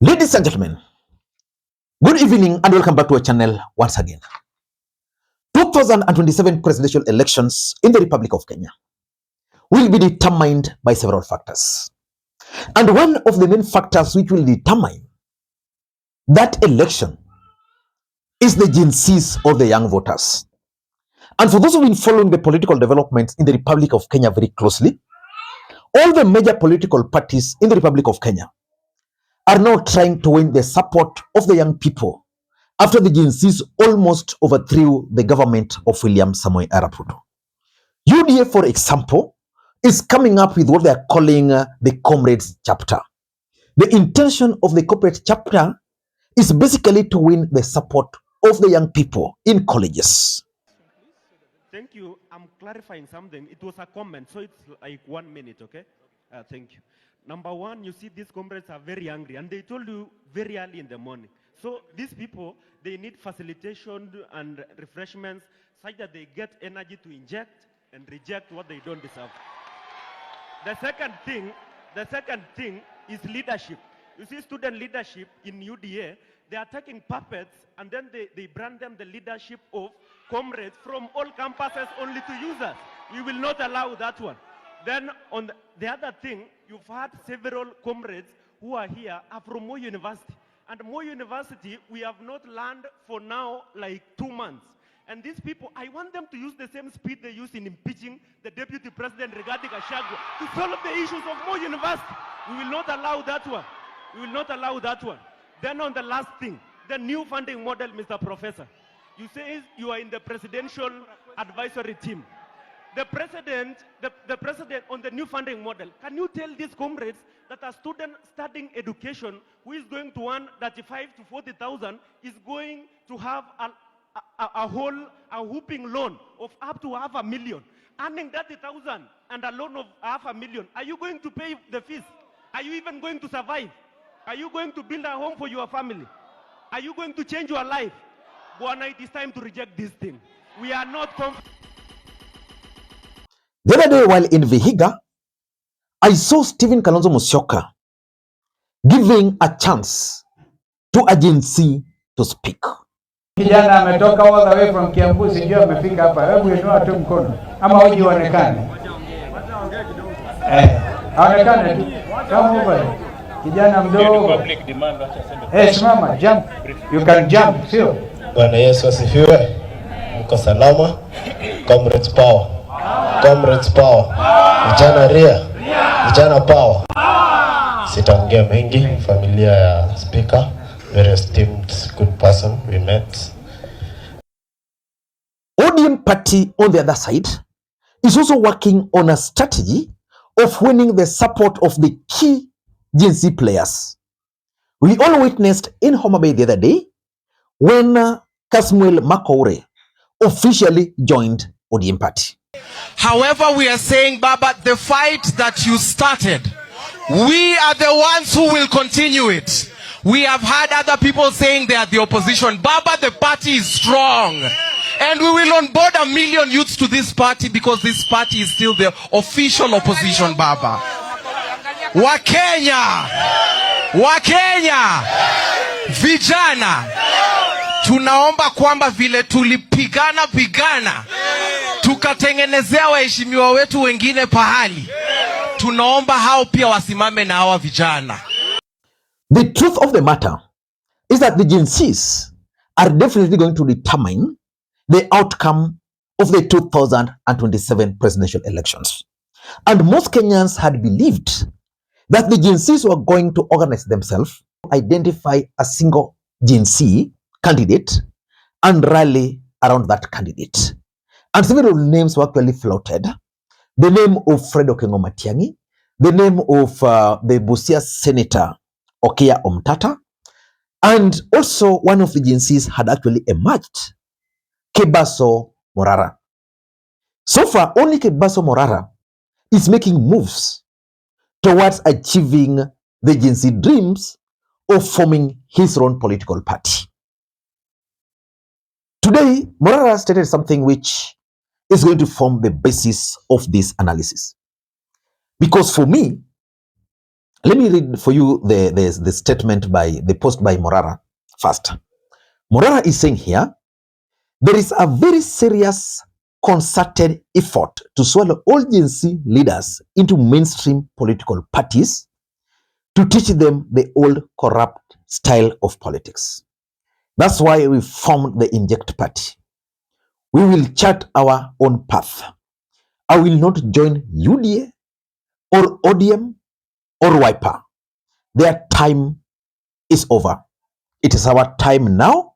Ladies and gentlemen, good evening and welcome back to our channel once again. 2027 presidential elections in the Republic of Kenya will be determined by several factors. And one of the main factors which will determine that election is the Gen Zs or the young voters. And for those who have been following the political developments in the Republic of Kenya very closely, all the major political parties in the Republic of Kenya are now trying to win the support of the young people after the Gen Zs almost overthrew the government of William Samoei Arap Ruto. UDA, for example, is coming up with what they are calling the Comrades Chapter. The intention of the Comrades Chapter is basically to win the support of the young people in colleges. Thank you. I'm clarifying something. It was a comment, so it's like 1 minute, okay? Thank you. Number one, you see these comrades are very angry, and they told you very early in the morning. So these people, they need facilitation and refreshments such that they get energy to inject and reject what they don't deserve. The second thing is leadership. You see student leadership in UDA, they are taking puppets and then they brand them the leadership of comrades from all campuses only to users. We will not allow that one. Then on the other thing, you've had several comrades who are here are from Moi University. And Moi University, we have not learned for now like 2 months. And these people, I want them to use the same speed they used in impeaching the deputy president regarding Gachagua to solve the issues of Moi University. We will not allow that one. We will not allow that one. Then on the last thing, the new funding model, Mr. Professor. You say you are in the presidential advisory team. The president on the new funding model, can you tell these comrades that a student studying education who is going to earn 35 to 40,000 is going to have a whooping loan of up to $500,000, earning 30,000 and a loan of $500,000? Are you going to pay the fees? Are you even going to survive? Are you going to build a home for your family? Are you going to change your life? Bwana, it is time to reject this thing. We are not comfortable. The other day while in Vihiga, I saw Stephen Kalonzo Musyoka giving a chance to a Gen Z to speak. Kijana ametoka all the way from Kiambu, sijui amefika hapa. Hebu inua tu mkono ama uji uonekane. Aonekane tu. Kama uko kijana mdogo. Simama, jump. You can jump, sio? Bwana Yesu asifiwe. Mko salama? Comrades power. Comrades power. Vijana ria. Vijana power. Sitaongea mengi. Familia ya speaker, very esteemed, good person we met. ODM party on the other side is also working on a strategy of winning the support of the key Gen Z players. We all witnessed in Homa Bay the other day when Kasmuel Makwiny officially joined ODM party. However, we are saying, Baba, the fight that you started, we are the ones who will continue it. We have had other people saying they are the opposition. Baba, the party is strong. And we will onboard 1 million youths to this party because this party is still the official opposition, Baba. Wakenya, vijana, tunaomba kwamba vile tulipigana tukatengenezea waheshimiwa wetu wengine pahali, tunaomba hao pia wasimame na hawa vijana. The truth of the matter is that the Gen Zs are definitely going to determine the outcome of the 2027 presidential elections. And most Kenyans had believed that the Gen Zs were going to organize themselves, identify a single Gen Z candidate, and rally around that candidate. And several names were actually floated. The name of Fred Okengo Matiang'i, the name of the Busia Senator Okia Omtata, and also one of the Gen Zs had actually emerged, Kebaso Morara. So far, only Kebaso Morara is making moves towards achieving the Gen Z dreams of forming his own political party. Today, Morara stated something which is going to form the basis of this analysis. Because for me, Let me read for you the statement by the post by Morara first. Morara is saying here, there is a very serious concerted effort to swallow all Gen Z leaders into mainstream political parties to teach them the old corrupt style of politics. That's why we formed the Inject Party. We will chart our own path. I will not join UDA or ODM or Wiper. Their time is over. It is our time now.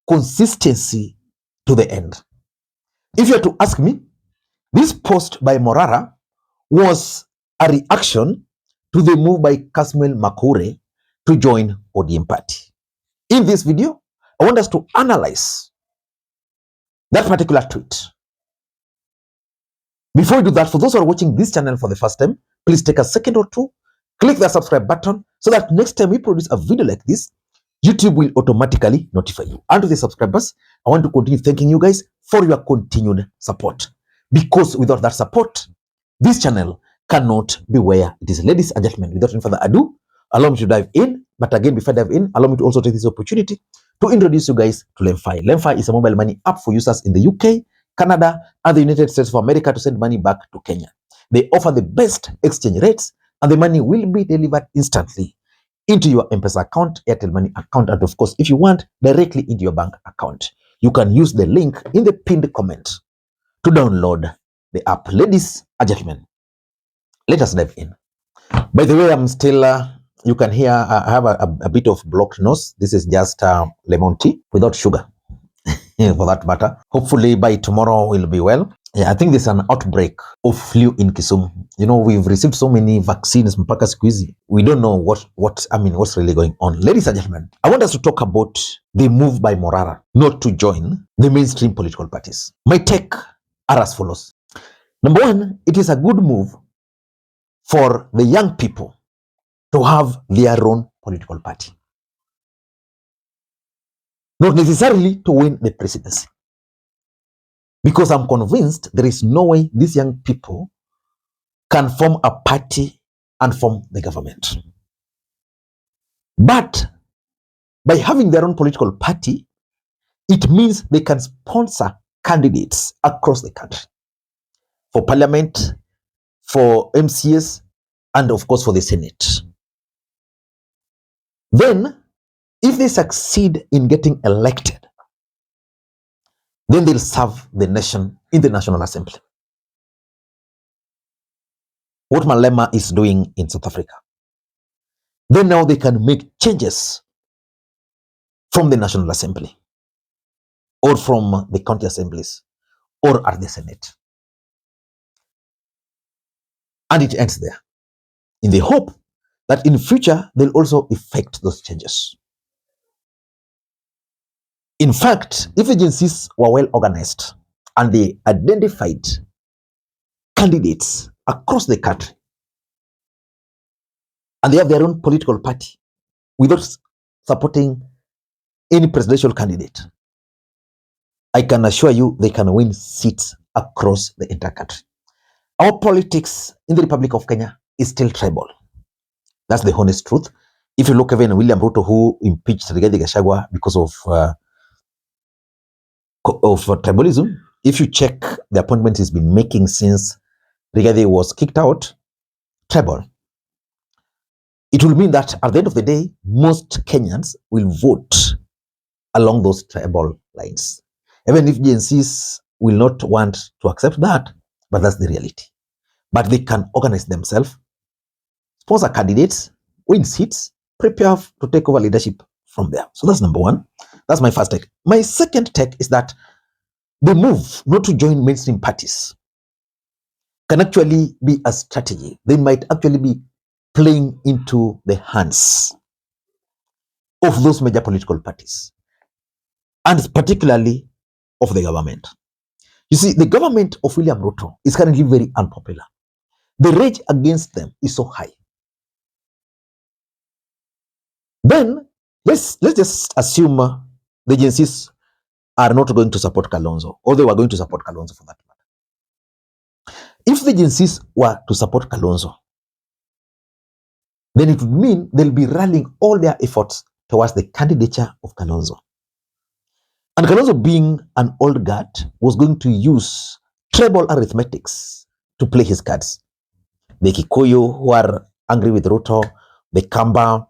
Consistency to the end. If you are to ask me, this post by Morara was a reaction to the move by Kasmel Makure to join ODM party. In this video, I want us to analyze that particular tweet. Before we do that, for those who are watching this channel for the first time, please take a second or two, click the subscribe button so that next time we produce a video like this, YouTube will automatically notify you. And to the subscribers, I want to continue thanking you guys for your continued support. Because without that support, this channel cannot be where it is. Ladies and gentlemen, without any further ado, allow me to dive in. But again, before I dive in, allow me to also take this opportunity to introduce you guys to LemFi. LemFi is a mobile money app for users in the UK, Canada, and the United States of America to send money back to Kenya. They offer the best exchange rates, and the money will be delivered instantly into your M-Pesa account, Airtel Money account, and of course, if you want, directly into your bank account. You can use the link in the pinned comment to download the app. Ladies and gentlemen, let us dive in. By the way, I'm still, you can hear, I have a bit of blocked nose. This is just lemon tea without sugar, for that matter. Hopefully by tomorrow we'll be well. Yeah, I think there's an outbreak of flu in Kisumu. You know, we've received so many vaccines, mpaka siku hizi. We don't know what's really going on. Ladies and gentlemen, I want us to talk about the move by Morara not to join the mainstream political parties. My take are as follows. Number one, it is a good move for the young people to have their own political party. Not necessarily to win the presidency. Because I'm convinced there is no way these young people can form a party and form the government. But by having their own political party, it means they can sponsor candidates across the country for parliament, for MCS, and of course for the Senate. Then, if they succeed in getting elected, then they'll serve the nation in the National Assembly. What Malema is doing in South Africa. Then now they can make changes from the National Assembly or from the county assemblies or at the Senate. And it ends there in the hope that in future they'll also effect those changes. In fact, if agencies were well organized and they identified candidates across the country and they have their own political party without supporting any presidential candidate, I can assure you they can win seats across the entire country. Our politics in the Republic of Kenya is still tribal. That's the honest truth. If you look even William Ruto, who impeached Rigathi Gachagua because of tribalism, if you check the appointment he's been making since Rigathi was kicked out, tribal. It will mean that at the end of the day, most Kenyans will vote along those tribal lines. Even if GNCs will not want to accept that, but that's the reality. But they can organize themselves, sponsor candidates, win seats, prepare to take over leadership from there. So that's number one. That's my first take. My second take is that the move not to join mainstream parties can actually be a strategy. They might actually be playing into the hands of those major political parties, and particularly of the government. You see, the government of William Ruto is currently very unpopular. The rage against them is so high. Then, let's just assume the agencies are not going to support Kalonzo, or they were going to support Kalonzo for that matter. If the agencies were to support Kalonzo, then it would mean they'll be rallying all their efforts towards the candidature of Kalonzo. And Kalonzo, being an old guard, was going to use treble arithmetics to play his cards. The Kikuyu who are angry with Ruto, the Kamba,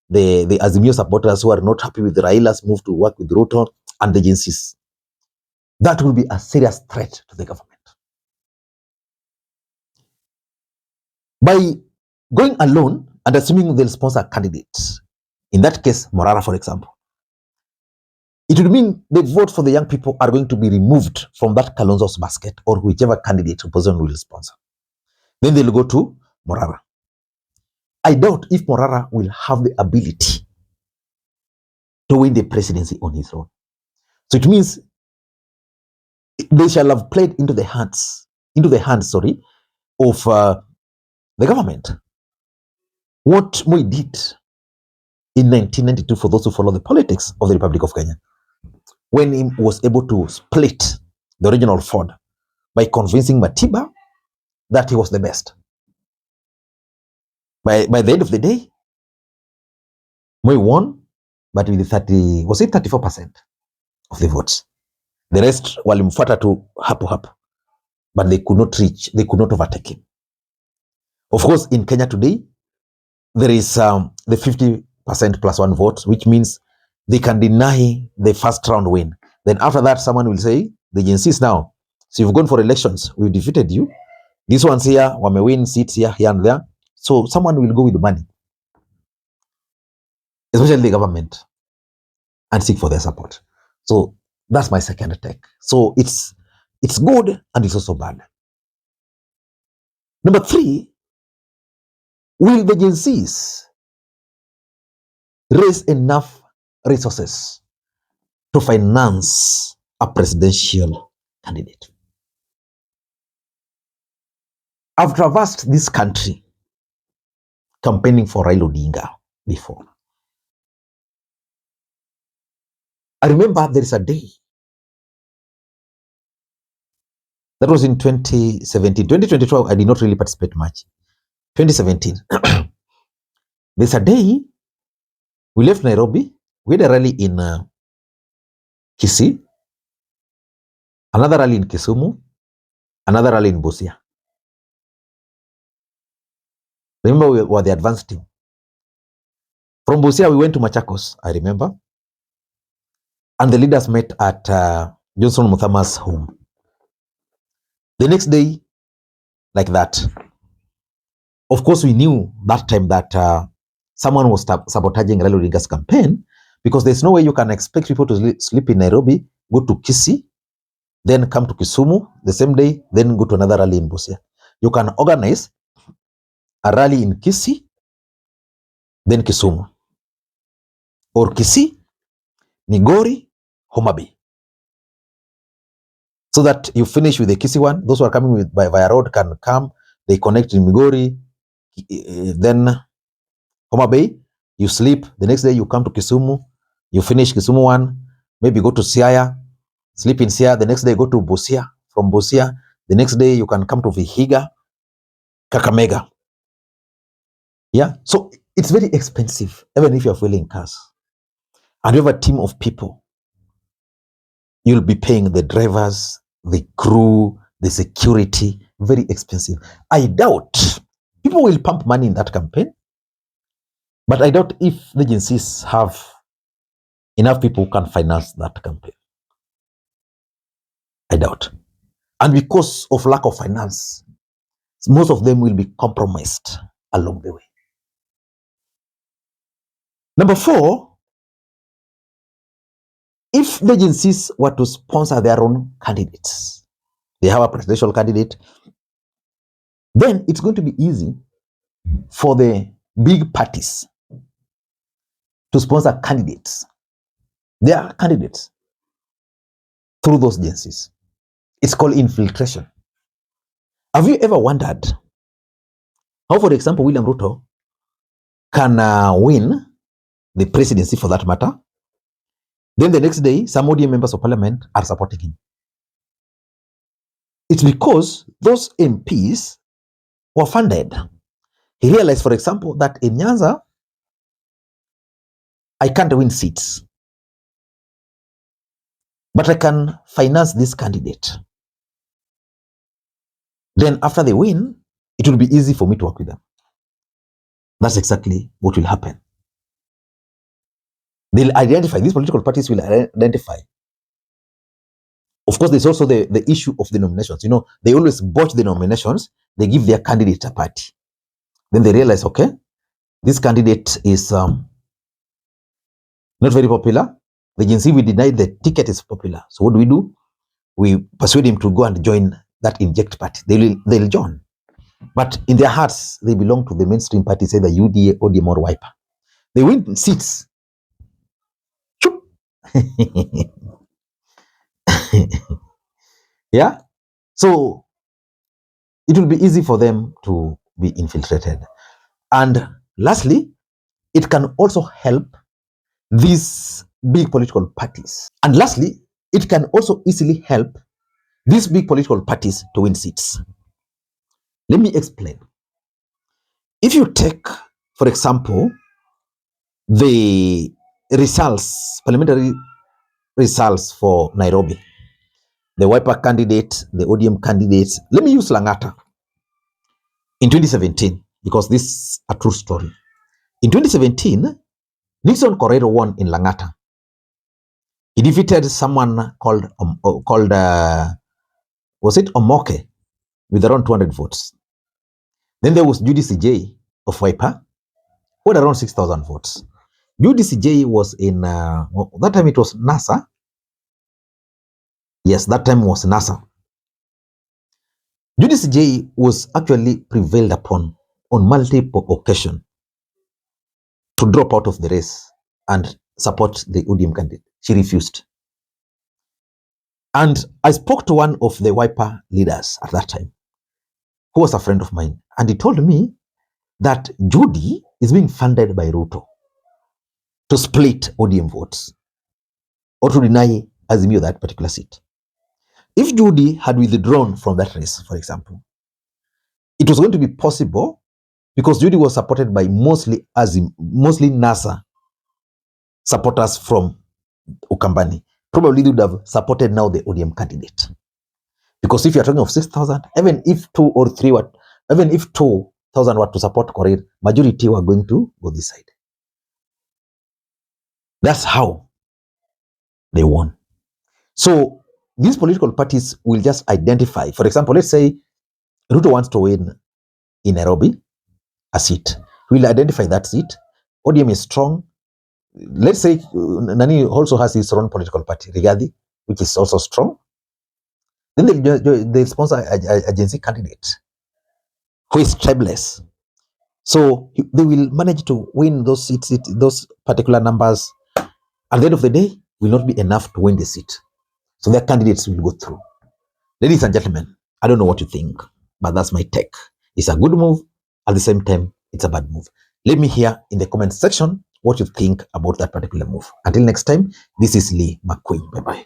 the Azimio supporters who are not happy with Raila's move to work with Ruto, and the agencies. That will be a serious threat to the government. By going alone and assuming they'll sponsor candidates, in that case, Morara, for example, it would mean the vote for the young people are going to be removed from that Kalonzo's basket or whichever candidate opposition will sponsor. Then they'll go to Morara. I doubt if Morara will have the ability to win the presidency on his own. So it means they shall have played into the hands, of the government. What Moi did in 1992, for those who follow the politics of the Republic of Kenya, when he was able to split the original Ford by convincing Matiba that he was the best. By the end of the day, Moi won, but with 34% of the votes. The rest walimfuata to hapo, but they could not overtake him. Of course, in Kenya today, there is the 50% plus one vote, which means they can deny the first round win. Then after that, someone will say, the agencies now, so you've gone for elections, we've defeated you. These ones here, wame win seats here and there. So someone will go with the money, especially the government, and seek for their support. So that's my second take. So it's good and it's also bad. Number three, will the agencies raise enough resources to finance a presidential candidate? I've traversed this country campaigning for Raila Odinga before. I remember there is a day, that was in 2017. 2022, I did not really participate much. 2017, there's a day we left Nairobi, we had a rally in Kisii, another rally in Kisumu, another rally in Busia. Remember, we were the advanced team. From Busia, we went to Machakos, I remember. And the leaders met at Johnson Muthama's home. The next day, like that. Of course, we knew that time that someone was sabotaging Raila Odinga's campaign, because there's no way you can expect people to sleep in Nairobi, go to Kisii, then come to Kisumu the same day, then go to another rally in Busia. You can organize a rally in Kisii, then Kisumu, or Kisii, Migori, Homa Bay, so that you finish with the Kisii one. Those who are coming with via road can come, they connect in Migori, then Homa Bay, you sleep, the next day you come to Kisumu, you finish Kisumu one, maybe go to Siaya, sleep in Siaya, the next day go to Busia, from Busia, the next day you can come to Vihiga, Kakamega. Yeah, so it's very expensive, even if you're fueling cars. And you have a team of people, you'll be paying the drivers, the crew, the security, very expensive. I doubt people will pump money in that campaign, but I doubt if the agencies have enough people who can finance that campaign. I doubt. And because of lack of finance, most of them will be compromised along the way. Number four, if the agencies were to sponsor their own candidates, they have a presidential candidate, then it's going to be easy for the big parties to sponsor candidates, their candidates, through those agencies. It's called infiltration. Have you ever wondered how, for example, William Ruto can win the presidency, for that matter, then the next day some ODM members of parliament are supporting him? It's because those MPs were funded. He realized, for example, that in Nyanza, I can't win seats, but I can finance this candidate. Then after they win, it will be easy for me to work with them. That's exactly what will happen. They'll identify, these political parties will identify. Of course, there's also the issue of the nominations. You know, they always botch the nominations. They give their candidate a party. Then they realize, okay, this candidate is not very popular. The Gen Z, we deny the ticket is popular. So what do? We persuade him to go and join that inject party. They'll join. But in their hearts, they belong to the mainstream party, say the UDA, ODM, or Wiper. They win seats. Yeah. So it will be easy for them to be infiltrated. And lastly, it can also help these big political parties. And lastly, it can also easily help these big political parties to win seats. Let me explain. If you take, for example, the results, parliamentary results for Nairobi, the Wiper candidate, the ODM candidates, let me use Lang'ata in 2017, because this is a true story. In 2017, Nixon Correro won in Lang'ata. He defeated someone called was it Omoke, with around 200 votes. Then there was Judy CJ of Wiper, who had around 6,000 votes. Judy CJ was in, that time it was NASA. Yes, that time was NASA. Judy CJ was actually prevailed upon on multiple occasions to drop out of the race and support the ODM candidate. She refused. And I spoke to one of the Wiper leaders at that time, who was a friend of mine, and he told me that Judy is being funded by Ruto to split ODM votes or to deny Azimio that particular seat. If Judy had withdrawn from that race, for example, it was going to be possible, because Judy was supported by mostly NASA supporters from Ukambani. Probably they would have supported now the ODM candidate. Because if you're talking of 6,000, even if 2,000 were to support Korir, majority were going to go this side. That's how they won. So these political parties will just identify, for example, let's say Ruto wants to win in Nairobi a seat. We'll identify that seat. ODM is strong. Let's say Nani also has his own political party, Rigathi, which is also strong. Then they'll sponsor a Gen Z candidate who is tribeless. So they will manage to win those seats, those particular numbers. At the end of the day, will not be enough to win the seat. So their candidates will go through. Ladies and gentlemen, I don't know what you think, but that's my take. It's a good move. At the same time, it's a bad move. Let me hear in the comment section what you think about that particular move. Until next time, this is Lee Makwiny. Bye-bye.